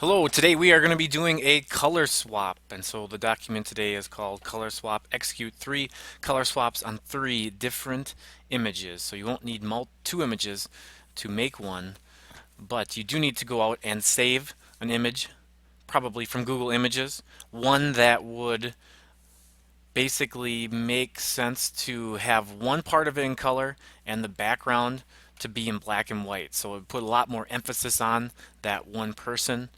Hello, today we are going to be doing a color swap. And so the document today is called Color Swap. Execute three color swaps on three different images. So you won't need two images to make one, but you do need to go out and save an image, probably from Google Images, one that would basically make sense to have one part of it in color and the background to be in black and white. So it would put a lot more emphasis on that one person.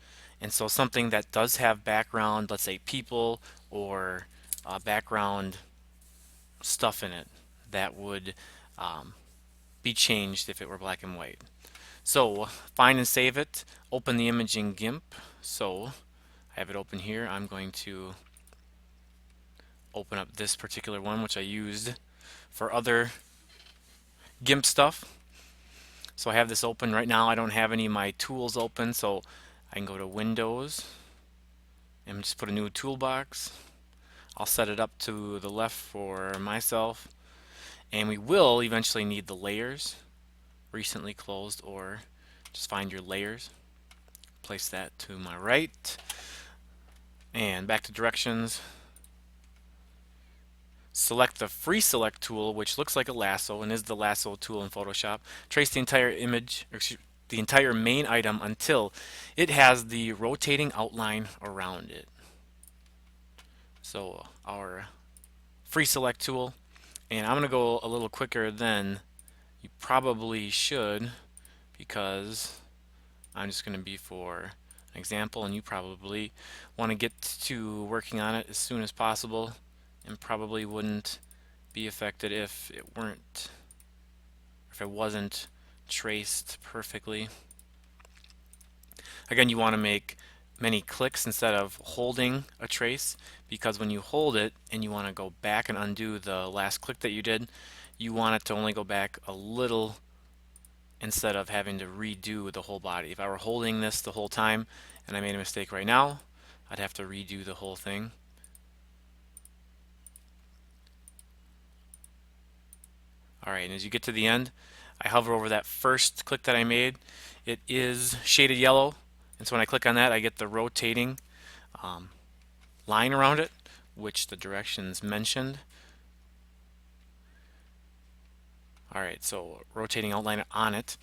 And so something that does have background, let's say people or background stuff in it, that would um, be changed if it were black and white. So find and save it, open the image in GIMP. So I have it open here. I'm going to open up this particular one, which I used for other GIMP stuff. So I have this open right now. I don't have any of my tools open, so I can go to Windows and just put a new toolbox. I'll set it up to the left for myself, and we will eventually need the layers, recently closed, or just find your layers, place that to my right, and back to directions. Select the free select tool, which looks like a lasso and is the lasso tool in Photoshop. Trace the entire image, or excuse, the entire main item until it has the rotating outline around it. So our free select tool, and I'm going to go a little quicker than you probably should because I'm just going to be for an example, and you probably want to get to working on it as soon as possible and probably wouldn't be affected if it wasn't traced perfectly. Again, you want to make many clicks instead of holding a trace, because when you hold it and you want to go back and undo the last click that you did, you want it to only go back a little instead of having to redo the whole body. If I were holding this the whole time and I made a mistake right now, I'd have to redo the whole thing. Alright, and as you get to the end, I hover over that first click that I made. It is shaded yellow, and so when I click on that, I get the rotating um, line around it, which the directions mentioned. Alright, so rotating outline on it.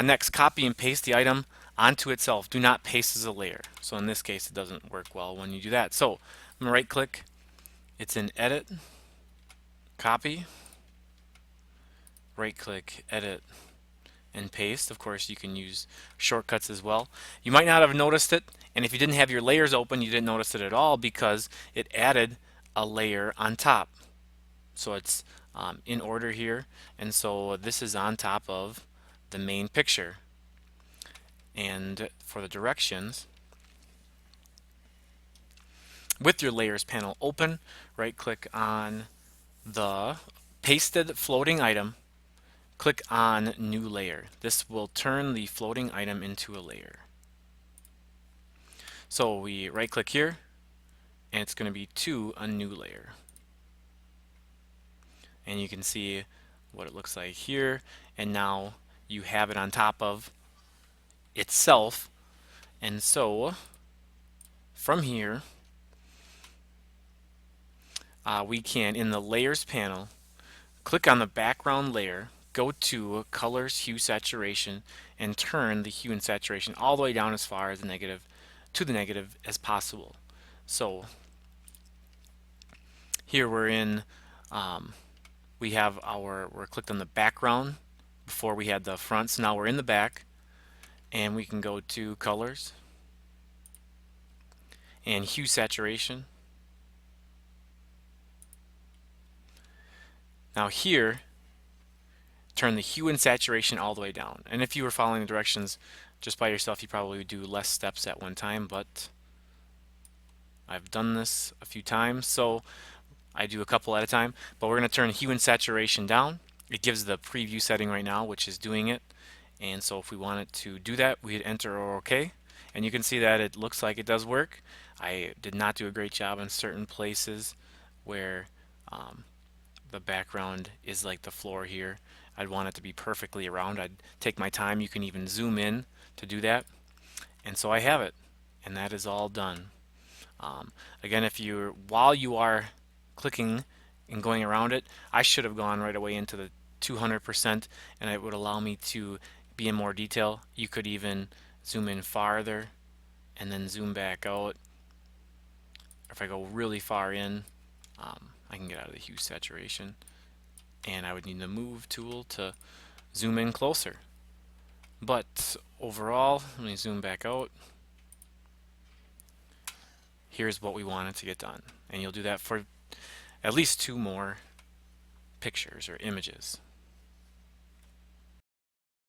Next, copy and paste the item onto itself. Do not paste as a layer. So in this case, it doesn't work well when you do that. So I'm going to right click. It's in Edit, Copy, right click, Edit, and paste. Of course, you can use shortcuts as well. You might not have noticed it, and if you didn't have your layers open, you didn't notice it at all because it added a layer on top. So it's in order here, and so this is on top of the main picture. And for the directions, with your layers panel open, right click on the pasted floating item, click on new layer. This will turn the floating item into a layer. So we right click here, and it's going to be to a new layer. And you can see what it looks like here, and now you have it on top of itself. And so from here, we can, in the layers panel, click on the background layer, go to colors, hue, saturation, and turn the hue and saturation all the way down as far as the negative as possible. So here we're clicked on the background before we had the front, so now we're in the back, and we can go to colors and hue saturation. Now here, turn the hue and saturation all the way down. And if you were following the directions just by yourself, you probably would do less steps at one time, but I've done this a few times, so I do a couple at a time. But we're going to turn hue and saturation down. It gives the preview setting right now, which is doing it. And so if we wanted to do that, we'd enter OK. And you can see that it looks like it does work. I did not do a great job in certain places where the background is like the floor here. I'd want it to be perfectly around. I'd take my time. You can even zoom in to do that. And so I have it. and that is all done. Again, if you're while you are clicking and going around it, I should have gone right away into the 200%, and it would allow me to be in more detail. You could even zoom in farther and then zoom back out. If I go really far in, I can get out of the hue saturation, and I would need the move tool to zoom in closer. But overall, let me zoom back out. Here's what we wanted to get done, and you'll do that for at least 2 more pictures or images.